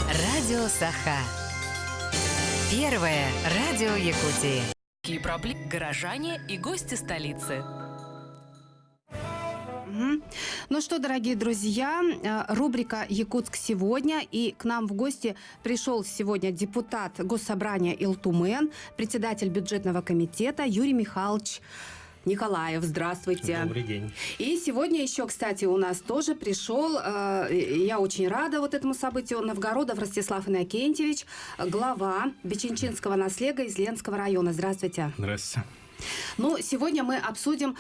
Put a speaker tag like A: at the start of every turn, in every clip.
A: Радио Саха. Первое радио Якутии.
B: Какие проблемы горожане и гости столицы?
C: Ну что, дорогие друзья, рубрика «Якутск сегодня». И к нам в гости пришел сегодня депутат Госсобрания Илтумен, председатель бюджетного комитета Юрий Михайлович Николаев. Здравствуйте.
D: Добрый день.
C: И сегодня еще, кстати, у нас тоже пришел, я очень рада вот этому событию, Новгородов Ростислав Иннокентьевич, глава Бичинчинского наслега из Ленского района. Здравствуйте.
D: Здравствуйте.
C: Ну, сегодня мы обсудим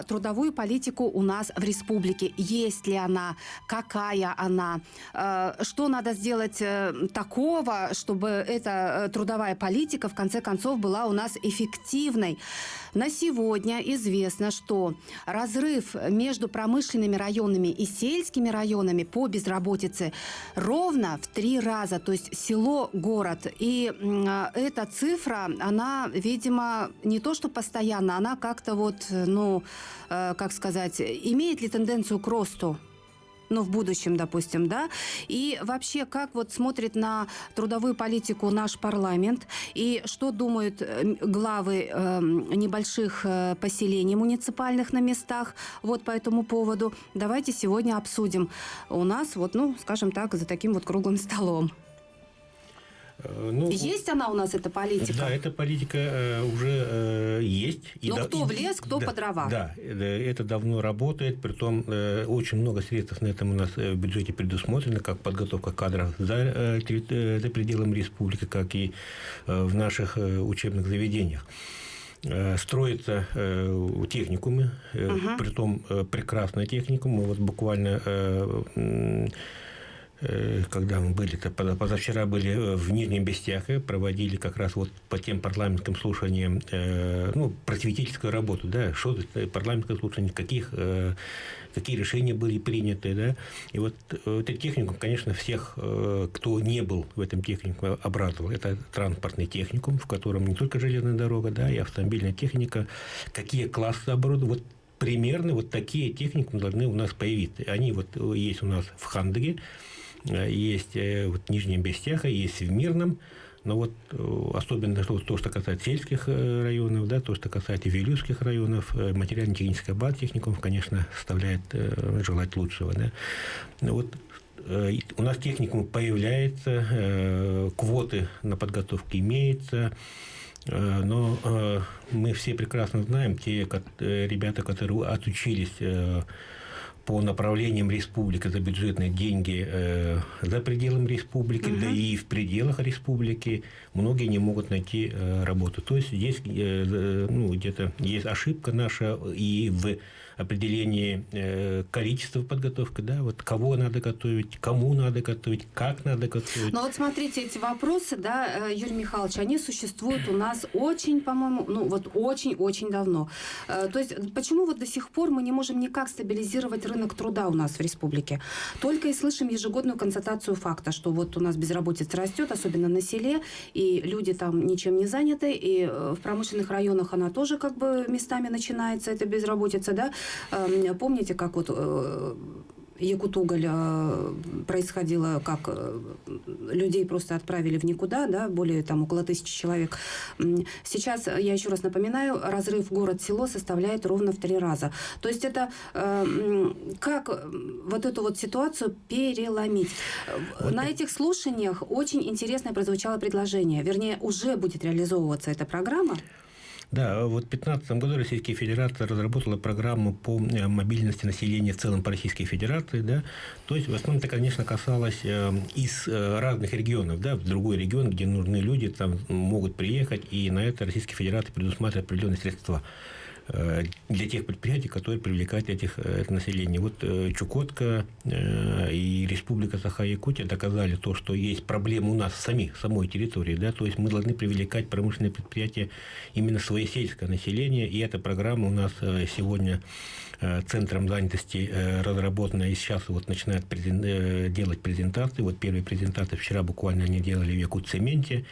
C: трудовую политику у нас в республике. Есть ли она, какая она, что надо сделать такого, чтобы эта трудовая политика в конце концов была у нас эффективной. На сегодня известно, что разрыв между промышленными районами и сельскими районами по безработице ровно в 3 раза, то есть село-город. И эта цифра, она, видимо, не то что постоянно, она как-то вот, ну, как сказать, имеет ли тенденцию к росту? Ну, в будущем, допустим, да? И вообще, как вот смотрит на трудовую политику наш парламент, и что думают главы небольших поселений муниципальных на местах вот по этому поводу, давайте сегодня обсудим. У нас вот, ну, скажем так, за таким вот круглым столом.
D: Ну,
C: есть она у нас, эта политика?
D: Да, эта политика уже есть.
C: Но кто в лес, кто по дрова.
D: Да, это давно работает, притом очень много средств на этом у нас в бюджете предусмотрено, как подготовка кадров за пределами республики, как и в наших учебных заведениях. Строятся техникумы, притом прекрасные техникумы. Вот буквально... Когда мы были, позавчера были в Нижнем Бестяхе, проводили как раз вот по тем парламентским слушаниям, ну, просветительскую работу, да, что это парламентское слушание, какие решения были приняты, да, и вот этот техникум, конечно, всех, кто не был в этом техникуме, обрадовал. Это транспортный техникум, в котором не только железная дорога, да, и автомобильная техника, какие классы оборудования, вот примерно вот такие техникумы должны у нас появиться. Они вот есть у нас в Хандыге, есть вот в Нижнем Бестяхе, есть в Мирном, но вот особенно то, что касается сельских районов, да, то, что касается вилюйских районов, материально-техническая база техникумов, конечно, составляет желать лучшего. Да. Вот у нас техникум появляется, квоты на подготовку имеются, но мы все прекрасно знаем, те ребята, которые отучились по направлениям республики за бюджетные деньги за пределами республики, да и в пределах республики, многие не могут найти работу. То есть здесь ну, где-то есть ошибка наша и в определении количества подготовки, да, вот кого надо готовить, кому надо готовить, как надо готовить.
C: Ну вот смотрите, эти вопросы, да, Юрий Михайлович, они существуют у нас очень, по-моему, ну вот очень-очень давно. То есть почему вот до сих пор мы не можем никак стабилизировать рынок труда у нас в республике? Только и слышим ежегодную констатацию факта, что вот у нас безработица растет, особенно на селе, и люди там ничем не заняты, и в промышленных районах она тоже как бы местами начинается, эта безработица, да. Помните, как вот Якутуголь происходило, как людей просто отправили в никуда, да, более там около 1000 человек. Сейчас, я еще раз напоминаю, разрыв город-село составляет ровно в 3 раза. То есть это как вот эту вот ситуацию переломить? Вот. На этих слушаниях очень интересное прозвучало предложение, вернее, уже будет реализовываться эта программа.
D: Да, вот в 2015 году Российская Федерация разработала программу по мобильности населения в целом по Российской Федерации, да, то есть в основном это, конечно, касалось из разных регионов, да, в другой регион, где нужны люди, там могут приехать, и на это Российская Федерация предусматривает определенные средства для тех предприятий, которые привлекают это население. Вот Чукотка и Республика Саха-Якутия доказали то, что есть проблемы у нас самой территории, да, то есть мы должны привлекать промышленные предприятия именно свое сельское население, и эта программа у нас сегодня Центром занятости разработана, и сейчас вот начинают делать презентации. Вот первые презентации вчера буквально они делали в Якутцементе.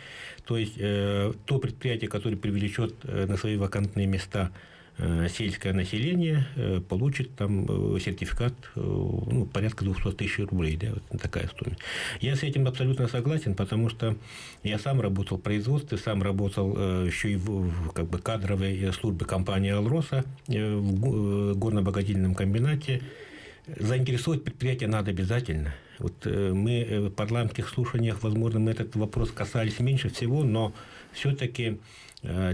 D: То есть то предприятие, которое привлечет на свои вакантные места сельское население получит там сертификат порядка 200 тысяч рублей. Да, вот такая стоимость. Я с этим абсолютно согласен, потому что я сам работал в производстве, сам работал еще и в кадровой службе компании «Алроса» в горно-обогатительном комбинате. Заинтересовать предприятие надо обязательно. Вот мы в парламентских слушаниях, возможно, мы этот вопрос касались меньше всего, но все-таки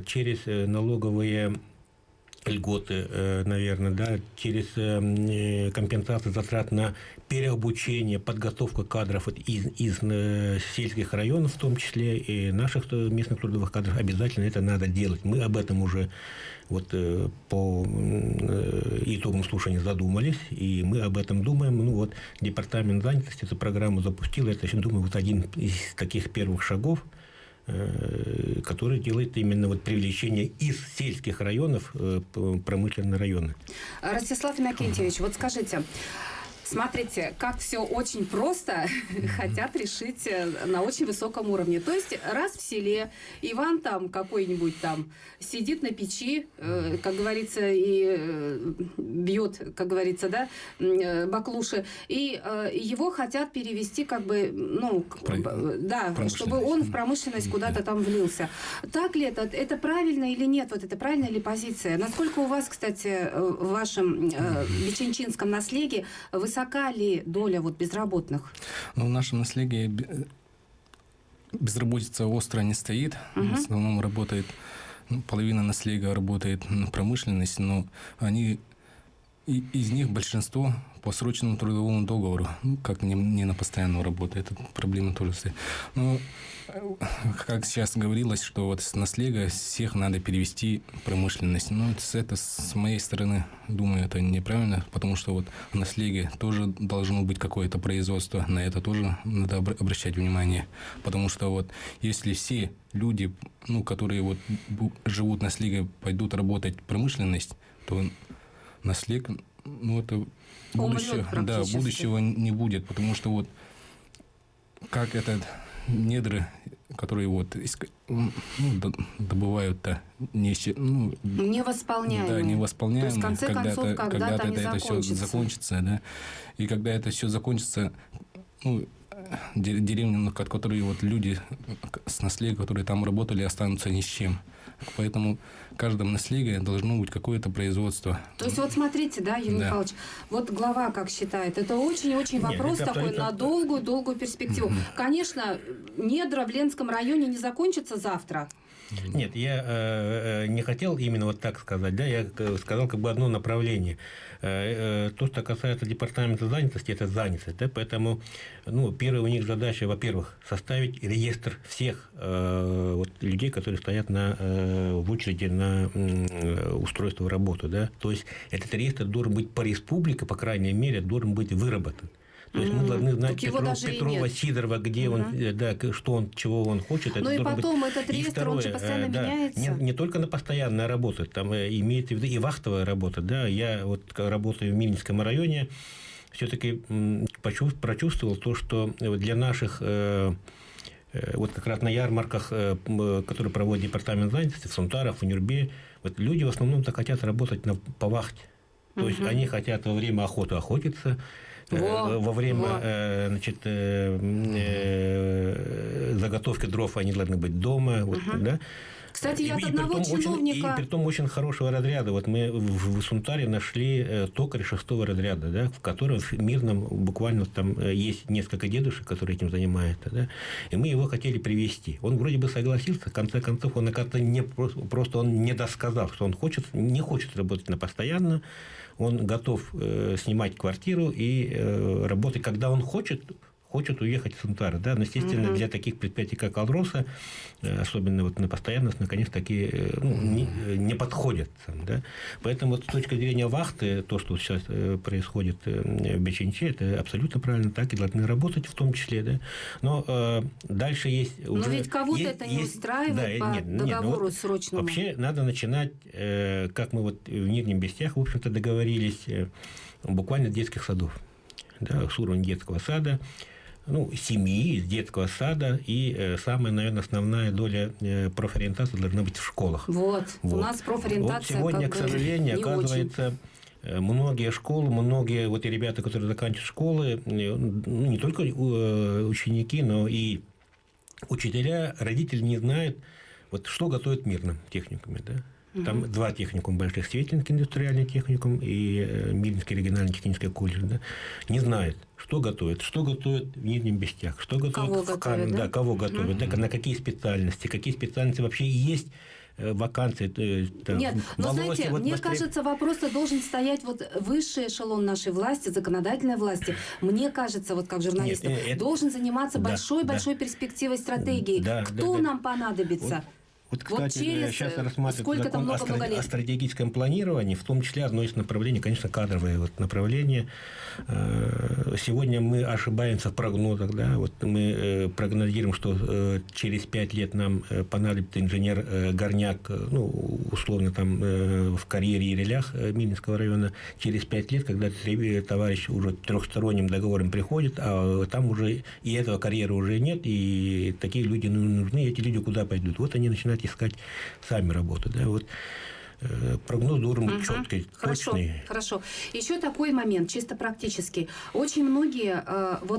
D: через налоговые льготы, наверное, да, через компенсацию затрат на переобучение, подготовку кадров из сельских районов, в том числе и наших местных трудовых кадров, обязательно это надо делать. Мы об этом уже по итогам слушания задумались, и мы об этом думаем. Департамент занятости эту программу запустил. Это, я думаю, один из таких первых шагов, который делает именно привлечение из сельских районов промышленные районы.
C: Ростислав Иннокентьевич, вот скажите, смотрите, как все очень просто хотят решить на очень высоком уровне. То есть раз в селе Иван там какой-нибудь там сидит на печи, как говорится, и бьет, как говорится, да, баклуши, и его хотят перевести чтобы он в промышленность куда-то там влился. Так ли это? Это правильно или нет? Вот это правильная ли позиция? Насколько у вас, кстати, в вашем биченчинском наследии высока ли доля безработных?
E: В нашем наследии безработица остро не стоит. В основном работает, половина наследия работает на промышленность, но из них большинство по срочному трудовому договору, как не на постоянную работу. Эта проблема тоже стоит. Но, как сейчас говорилось, что с наследия всех надо перевести в промышленность. Но это с моей стороны, думаю, это неправильно, потому что в наследии тоже должно быть какое-то производство. На это тоже надо обращать внимание. Потому что если все люди, которые живут в наследии, пойдут работать в промышленность, то наследие, это будущего не будет, потому что как этот недры, которые добывают-то
C: невосполняемые.
E: Да, невосполняемые.
C: То есть, в конце концов, когда-то
E: это все закончится, да. И когда это все закончится, деревни, которые люди с наследием, которые там работали, останутся ни с чем. Поэтому в каждом наследии должно быть какое-то производство.
C: То есть смотрите, да, Юрий Михайлович, глава как считает, это очень-очень вопрос такой на долгую перспективу. Конечно, недра в Ленском районе не закончатся завтра.
D: Нет, я не хотел именно так сказать, да, я сказал одно направление. То, что касается департамента занятости, это занятость, да, поэтому первая у них задача, во-первых, составить реестр всех людей, которые стоят в очереди на устройство в работу, да, то есть этот реестр должен быть по республике, по крайней мере, должен быть выработан. То есть мы должны знать Петрова, Сидорова, где он, чего он хочет.
C: Ну и потом этот реестр, он же постоянно меняется.
D: Не только на постоянная работа, там имеется в виду и вахтовая работа. Да? Я работаю в Минском районе, все-таки прочувствовал то, что для наших, как раз на ярмарках, которые проводит департамент занятости, в Сунтарах, в Нюрбе, люди в основном-то хотят работать по вахте. То есть они хотят во время охоты охотиться, во время заготовки дров они должны быть дома. Да?
C: Кстати, я от одного чиновника...
D: И притом очень хорошего разряда. Мы в Сунтаре нашли токаря 6-го разряда, да, в котором в Мирном буквально там есть несколько дедушек, которые этим занимаются. Да, и мы его хотели привезти. Он вроде бы согласился, в конце концов, он просто он не досказал, что он не хочет работать на постоянно, он готов снимать квартиру и работать, когда он хочет уехать в Сунтар. Да? Но, естественно, для таких предприятий, как «Алроса», особенно на постоянность, наконец, такие не подходят. Да? Поэтому с точки зрения вахты, то, что сейчас происходит в Биченче, это абсолютно правильно, так и должны работать в том числе. Да? Но дальше есть...
C: Но ведь кого-то это не устраивает по договору срочному.
D: Вообще надо начинать, как мы в Нижнем Бестях, в общем-то, договорились, буквально с детских садов. Да, с уровня детского сада. семьи, из детского сада, и самая, наверное, основная доля профориентации должна быть в школах.
C: Вот. У нас профориентация
D: вот сегодня, к сожалению, оказывается, многие школы, многие и ребята, которые заканчивают школы, не только ученики, но и учителя, родители не знают, что готовят в мирном техникуме, да? Там 2 техникума больших: Светлинский индустриальный техникум и Мирнинский региональный технический колледж. Да, не знают, что готовят в Нижнем Бестях, что готовят в Камне, да? Кого готовят, да, на какие специальности вообще есть вакансии.
C: Нет, но знаете, мне кажется, вопрос должен стоять высший эшелон нашей власти, законодательной власти. Мне кажется, как журналист, должен заниматься большой перспективой стратегии. Кто нам понадобится?
D: Кстати, сейчас рассматривается закон о стратегическом планировании, в том числе одно из направлений, конечно, кадровое направление. Сегодня мы ошибаемся в прогнозах. Да? Мы прогнозируем, что через 5 лет нам понадобится инженер-горняк, условно, в карьере и релях Мирнинского района. Через 5 лет, когда товарищ уже трехсторонним договором приходит, а там уже и этого карьера уже нет, и такие люди нужны, эти люди куда пойдут? Они начинают искать сами работу. Да? Прогноз должен быть четкий, точный.
C: Хорошо. Еще такой момент, чисто практический. Очень многие,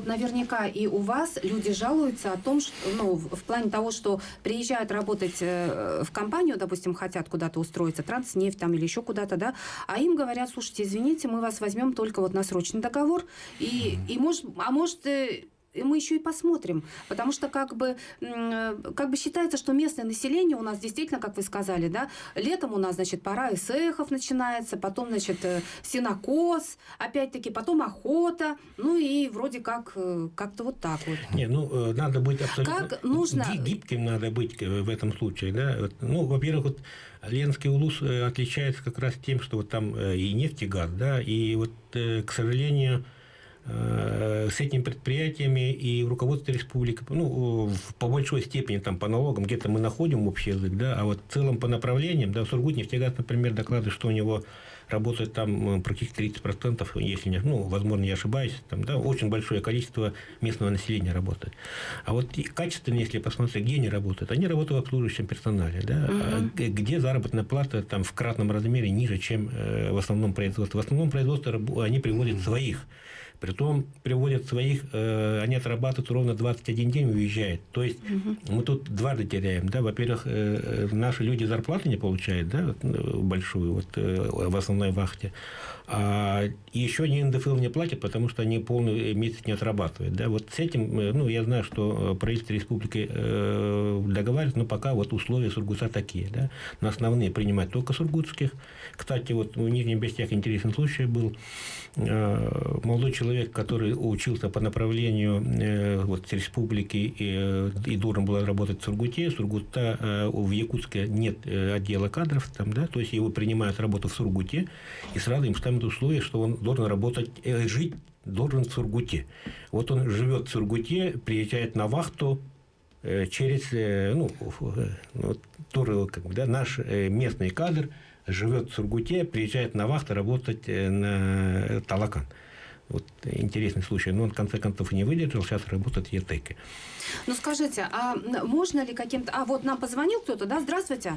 C: наверняка и у вас, люди жалуются о том, что, в плане того, что приезжают работать в компанию, допустим, хотят куда-то устроиться, Транснефть или еще куда-то, да, а им говорят: слушайте, извините, мы вас возьмем только на срочный договор, и может и мы еще и посмотрим, потому что как бы считается, что местное население у нас действительно, как вы сказали, да, летом у нас, пора эсэхов начинается, потом, сенокос, опять-таки, потом охота, и вроде как-то так вот.
D: Не, надо быть абсолютно гибким, надо быть в этом случае, да. Во-первых, Ленский улус отличается как раз тем, что там и нефть, и газ, да, и к сожалению, с этими предприятиями и в руководстве республики, по большой степени по налогам где-то мы находим общий язык, да, а в целом по направлениям, да, Сургутнефтегаз, например, докладывает, что у него работает там практически 30%, если не, возможно, я ошибаюсь, очень большое количество местного населения работает. А качественно, если посмотреть, где они работают в обслуживающем персонале, да, где заработная плата в кратном размере ниже, чем в основном производстве. В основном производстве они приводят своих. Притом приводят своих, они отрабатывают ровно 21 день и уезжают. То есть мы тут дважды теряем. Да? Во-первых, наши люди зарплаты не получают, да, большую в основной вахте. И еще они НДФЛ не платят, потому что они полный месяц не отрабатывают. Да? С этим, я знаю, что правительство республики договаривается, но пока условия Сургута такие. Да? На основные принимать только сургутских. Кстати, в Нижнем Бестях интересный случай был. Молодой человек, который учился по направлению с республики и должен был работать в Сургуте. Сургута в Якутске нет отдела кадров, да, то есть его принимают работу в Сургуте, и сразу им ставят условие, что он должен работать, жить должен в Сургуте. Он живет в Сургуте, приезжает на вахту через, тоже наш местный кадр живет в Сургуте, приезжает на вахту работать на Талакан. Интересный случай. Но он, в конце концов, не выдержал, сейчас работает в ЕТЭКе.
C: Скажите, а можно ли каким-то... нам позвонил кто-то, да? Здравствуйте.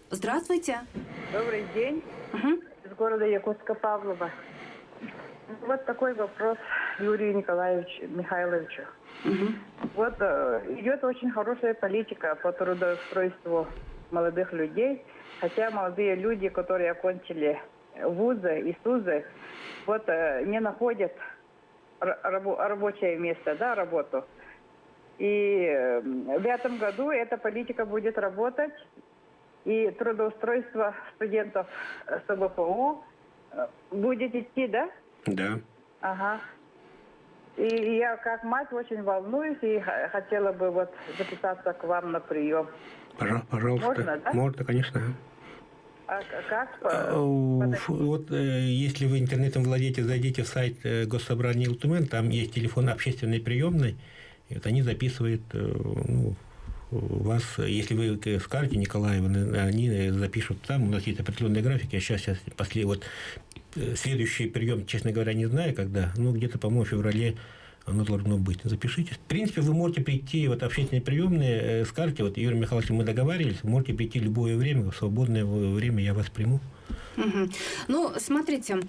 C: Здравствуйте.
F: Добрый день. Из города Якутска, Павлова. Такой вопрос Юрию Михайловичу. Идет очень хорошая политика по трудоустройству молодых людей, хотя молодые люди, которые окончили вузы и СУЗы, не находят рабочее место, да, работу. И в этом году эта политика будет работать, и трудоустройство студентов СБПУ будет идти, да?
D: Да.
F: Ага. И я как мать очень волнуюсь и хотела бы записаться к вам на прием.
D: Пожалуйста.
F: Можно, да?
D: Можно, конечно.
F: А как?
D: Если вы интернетом владеете, зайдите в сайт Госсобрания Илтумен, там есть телефон общественной приемной, и они записывают вас, если вы скажете Николаева, они запишут там, у нас есть определенные графики, а сейчас следующий прием, честно говоря, не знаю, когда, где-то, по-моему, в феврале оно должно быть. Запишите. В принципе, вы можете прийти, вот общественные приемные, скажете, вот, Юрий Михайлович, мы договаривались, можете прийти в любое время, в свободное время я вас приму.
C: Угу. Ну, смотрите,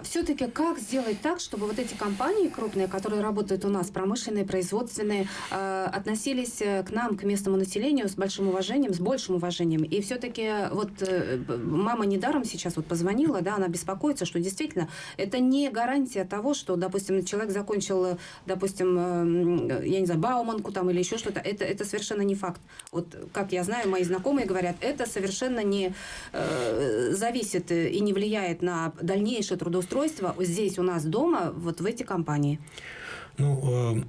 C: все-таки как сделать так, чтобы вот эти компании крупные, которые работают у нас, промышленные, производственные, относились к нам, к местному населению с большим уважением, с большим уважением. И все-таки вот мама недаром сейчас вот позвонила, да, она беспокоится, что действительно это не гарантия того, что, допустим, человек закончил, допустим, я не знаю, Бауманку там или еще что-то. Это совершенно не факт. Вот, как я знаю, мои знакомые говорят, это совершенно не зависит и не влияет на дальнейшее трудоустройство здесь у нас дома, вот в эти компании?
D: Ну,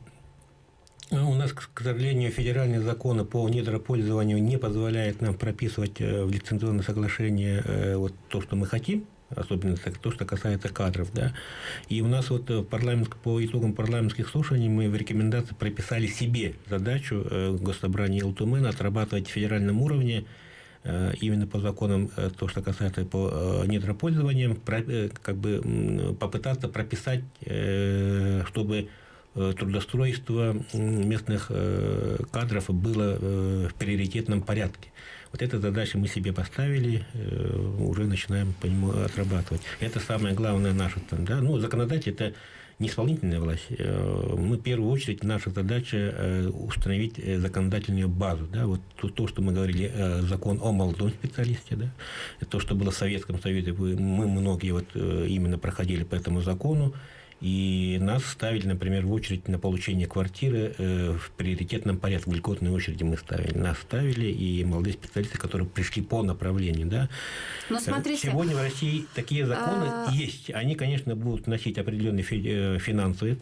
D: у нас, к сожалению, федеральные законы по недропользованию не позволяют нам прописывать в лицензионное соглашение вот то, что мы хотим, особенно то, что касается кадров, да. И у нас вот по итогам парламентских слушаний мы в рекомендации прописали себе задачу Госсобрания Елтумен отрабатывать в федеральном уровне именно по законам, то, что касается по недропользованиям, как бы попытаться прописать, чтобы трудоустройство местных кадров было в приоритетном порядке. Вот эту задачу мы себе поставили, уже начинаем по нему отрабатывать. Это самое главное наше. Да? Ну, законодатель – это не исполнительная власть. Мы, в первую очередь, наша задача установить законодательную базу. Да? Вот то, что мы говорили, закон о молодом специалисте, да? Это то, что было в Советском Союзе. Мы многие вот именно проходили по этому закону. И нас ставили, например, в очередь на получение квартиры в приоритетном порядке, в льготной очереди мы ставили. Нас ставили, и молодые специалисты, которые пришли по направлению. Да.
C: Но смотрите,
D: сегодня в России такие законы есть. Они, конечно, будут носить определенные финансовые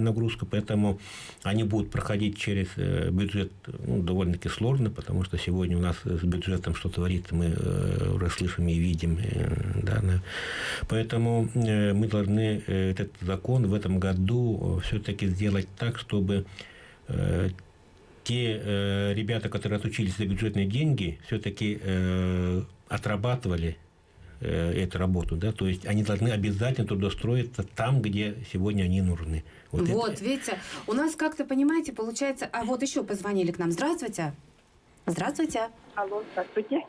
D: нагрузку, поэтому они будут проходить через бюджет довольно-таки сложно, потому что сегодня у нас с бюджетом что творится, мы уже слышим и видим. Да. Поэтому мы должны этот закон в этом году все-таки сделать так, чтобы те ребята, которые отучились за бюджетные деньги, все-таки отрабатывали эту работу. Да? То есть они должны обязательно трудоустроиться там, где сегодня они нужны.
C: Вот видите, у нас как-то, понимаете, получается... А вот еще позвонили к нам. Здравствуйте. Здравствуйте.
G: Алло, здравствуйте.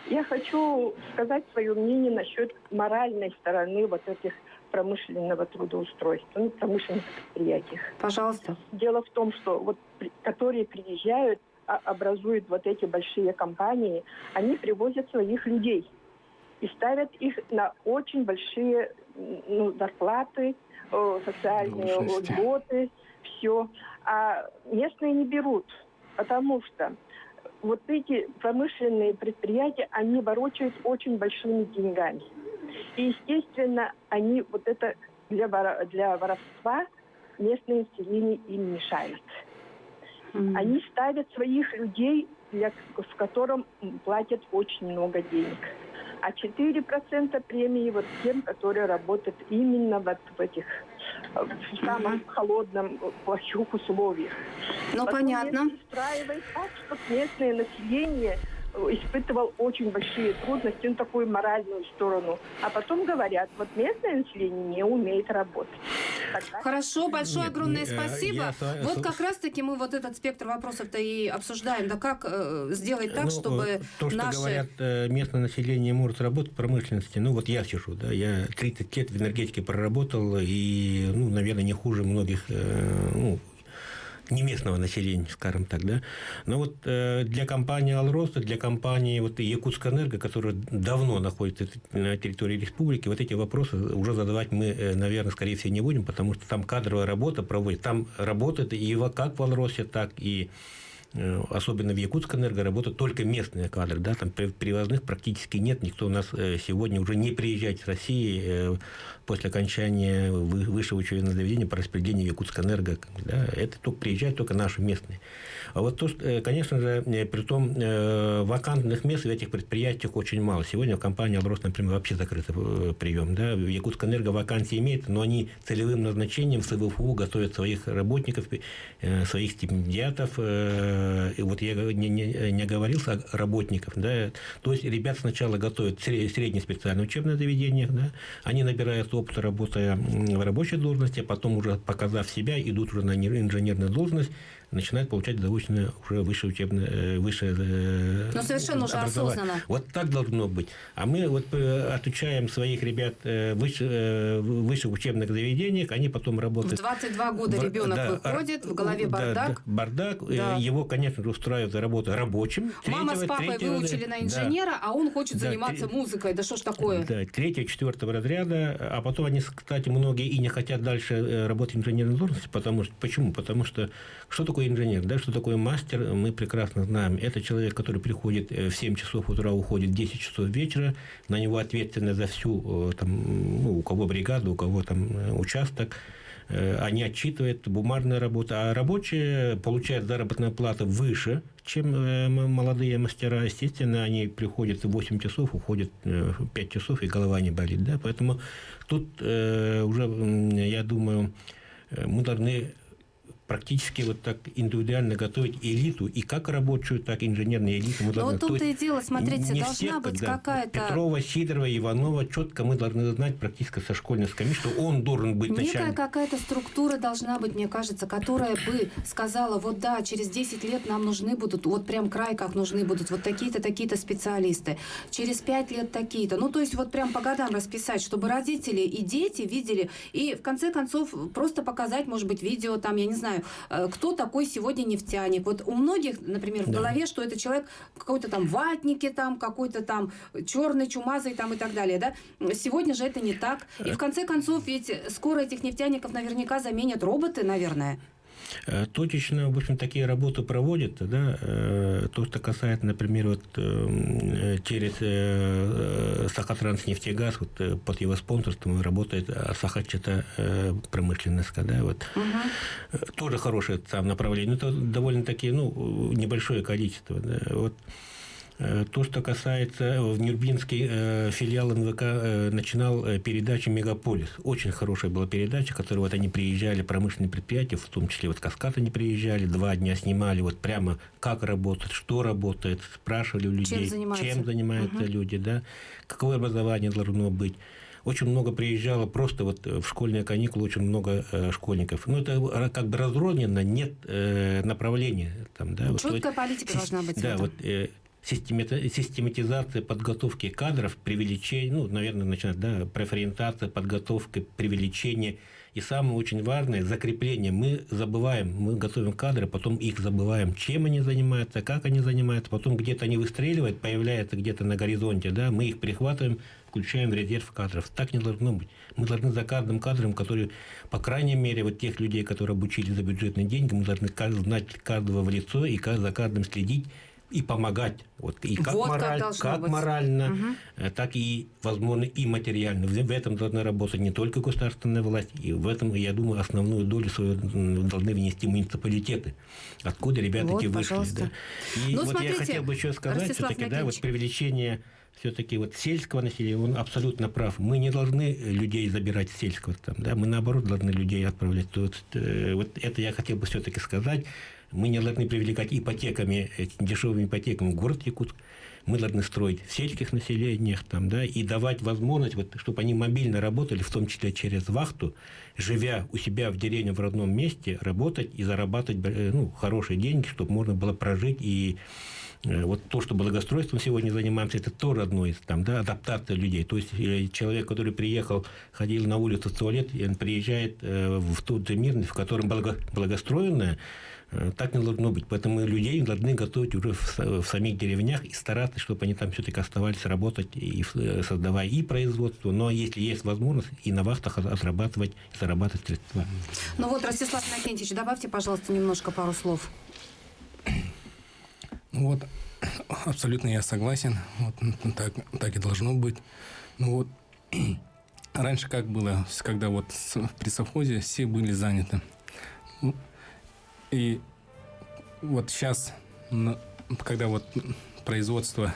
G: Я хочу сказать свое мнение насчет моральной стороны вот этих промышленного трудоустройства, промышленных предприятиях.
C: Пожалуйста.
G: Дело в том, что вот которые приезжают, образуют вот эти большие компании, они привозят своих людей и ставят их на очень большие зарплаты, социальные льготы, все. А местные не берут, потому что вот эти промышленные предприятия, они ворочают очень большими деньгами. И, естественно, они вот это для воровства местное население им мешает. Они ставят своих людей, в котором платят очень много денег. А 4% премии вот тем, которые работают именно вот в этих в самом холодном, плохих условиях.
C: Ну, понятно.
G: Устраивает так, чтобы местное население испытывал очень большие трудности, такую моральную сторону. А потом говорят, вот местное население не умеет работать. Тогда...
C: Хорошо, большое огромное спасибо. Вот как раз-таки мы вот этот спектр вопросов-то и обсуждаем. Да как сделать так, чтобы
D: то, что говорят, местное население может работать в промышленности. Ну, вот я сижу, да, я 30 лет в энергетике проработал, и, наверное, не хуже многих, не местного населения, скажем так, да. Но вот для компании «Алроста», для компании «Якутскэнерго», которая давно находится на территории республики, вот эти вопросы уже задавать мы, наверное, скорее всего, не будем, потому что там кадровая работа проводится. Там работает и как в «Алросте», так и особенно в Якутскэнерго работают только местные кадры, да, там привозных практически нет, никто у нас сегодня уже не приезжает с России после окончания высшего учебного заведения по распределению Якутскэнерго, да, это только приезжают только наши местные. А вот то, что, конечно же, притом вакантных мест в этих предприятиях очень мало. Сегодня в компании «Алрос», например, вообще закрытый прием, да, в Якутскэнерго вакансии имеется, но они целевым назначением в СВФУ готовят своих работников, своих стипендиатов вот я не говорил о работников, да, то есть ребят сначала готовят в среднеспециальное учебное заведение, да, они набирают опыт, работая в рабочей должности, а потом уже показав себя, идут уже на инженерную должность, начинают получать заочное уже высшее учебное,
C: Но совершенно уже осознанно.
D: Вот так должно быть. А мы вот отучаем своих ребят в высших учебных заведениях, они потом работают.
C: В 22 года ребенок выходит, в голове бардак.
D: Бардак. Да. Его, конечно же, устраивают за работу рабочим.
C: Мама с папой выучили на инженера, а он хочет заниматься музыкой. Да что ж такое?
D: Да, 3-4 разряда. А потом они, кстати, многие и не хотят дальше работать в инженерной должности. Почему? Потому что что такое инженер, да, что такое мастер, мы прекрасно знаем. Это человек, который приходит в 7 часов утра, уходит в 10 часов вечера, на него ответственность за всю, там, ну, у кого бригада, у кого там участок, они отчитывают, бумажная работа, а рабочие получают заработную плату выше, чем молодые мастера. Естественно, они приходят в 8 часов, уходят в 5 часов, и голова не болит, да, поэтому тут уже, я думаю, мы должны практически вот так индивидуально готовить элиту, и как рабочую, так и инженерную элиту.
C: Но вот тут и дело, смотрите, должна быть какая-то...
D: Петрова, Сидорова, Иванова, четко мы должны знать практически со школьной скамьи, что он должен быть начальником.
C: Некая какая-то структура должна быть, мне кажется, которая бы сказала, вот да, через 10 лет нам нужны будут, вот прям край как нужны будут, вот такие-то, такие-то специалисты, через 5 лет такие-то. Ну, то есть вот прям по годам расписать, чтобы родители и дети видели, и в конце концов просто показать, может быть, видео там, я не знаю, кто такой сегодня нефтяник. Вот у многих, например, в голове, что это человек какой-то там ватники, там, какой-то там черный, чумазый там и так далее. Да? Сегодня же это не так. И в конце концов, ведь скоро этих нефтяников наверняка заменят роботы, наверное.
D: Точечно, в общем, такие работы проводят, да, то, что касается, например, вот через Сахатранснефтегаз, вот под его спонсорством работает сахарчатая промышленность, да, вот. Тоже хорошее там направление, но это довольно-таки, ну, небольшое количество, да, вот. То, что касается, в Нюрбинский филиал НВК начинал передачу «Мегаполис». Очень хорошая была передача, которую вот они приезжали, промышленные предприятия, в том числе вот «Каскад» они приезжали, 2 дня снимали вот прямо как работает, что работает, спрашивали у людей, чем занимаются люди, да, какое образование должно быть. Очень много приезжало просто вот в школьные каникулы, очень много школьников. Ну, это как бы разрозненно, нет направления. Там, да,
C: четкая политика должна быть.
D: Да, вот систематизация подготовки кадров, привлечение, ну, наверное, начинать, да, профориентация, подготовка, привлечение. И самое очень важное – закрепление. Мы забываем, мы готовим кадры, потом их забываем, чем они занимаются, как они занимаются, потом где-то они выстреливают, появляются где-то на горизонте, да, мы их прихватываем, включаем в резерв кадров. Так не должно быть. Мы должны за каждым кадром, который, по крайней мере, вот тех людей, которые обучили за бюджетные деньги, мы должны знать каждого в лицо и за каждым следить, и помогать. Вот, и как,
C: вот
D: как морально, так и, возможно, и материально. В этом должна работать не только государственная власть, и в этом, я думаю, основную долю свою должны внести муниципалитеты, откуда ребята эти вышли. Да. И вот смотрите, я хотел бы еще сказать, все-таки, да, вот привлечение все-таки вот сельского населения, он абсолютно прав. Мы не должны людей забирать с сельского, там, да, мы наоборот должны людей отправлять. Вот это я хотел бы все-таки сказать. Мы не должны привлекать ипотеками, дешевыми ипотеками город Якутск. Мы должны строить в сельских населениях там, да, и давать возможность, вот, чтобы они мобильно работали, в том числе через вахту, живя у себя в деревне в родном месте, работать и зарабатывать, ну, хорошие деньги, чтобы можно было прожить. И вот то, что благоустройством сегодня занимаемся, это тоже одно из там, да, адаптация людей. То есть человек, который приехал, ходил на улицу в туалет, и он приезжает в тот же мир, в котором благоустроенное. Так не должно быть. Поэтому людей должны готовить уже в самих деревнях и стараться, чтобы они там все-таки оставались работать, и создавая и производство, но если есть возможность, и на вахтах зарабатывать средства.
C: Ну вот, Ростислав Иннокентьевич, добавьте, пожалуйста, немножко пару слов.
E: Ну вот, абсолютно я согласен. Вот, так и должно быть. Ну вот, раньше как было, когда вот при совхозе все были заняты. И вот сейчас, когда вот производство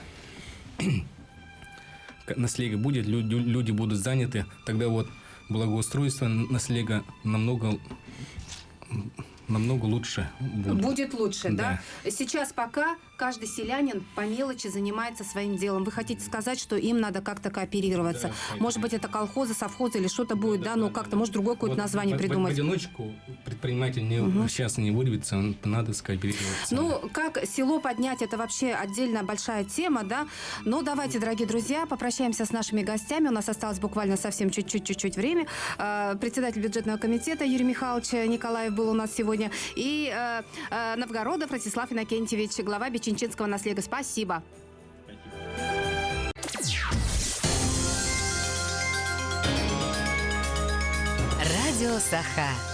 E: наслега будет, люди будут заняты, тогда вот благоустройство наслега намного намного лучше будет.
C: Будет лучше, да?
E: Да.
C: Сейчас пока каждый селянин по мелочи занимается своим делом. Вы хотите сказать, что им надо как-то кооперироваться?
E: Да,
C: может быть, это колхозы, совхозы или что-то будет, да? Ну, как-то, может, другое какое-то название придумать.
E: В одиночку предприниматель сейчас не вырвется, надо скооперироваться.
C: Ну, как село поднять, это вообще отдельно большая тема, да? Но давайте, дорогие друзья, попрощаемся с нашими гостями. У нас осталось буквально совсем чуть-чуть время. Председатель бюджетного комитета Юрий Михайлович Николаев был у нас сегодня. И Новгородов Ростислав Иннокентьевич, глава Бичинчинского наслега. Спасибо.
A: Радио Саха.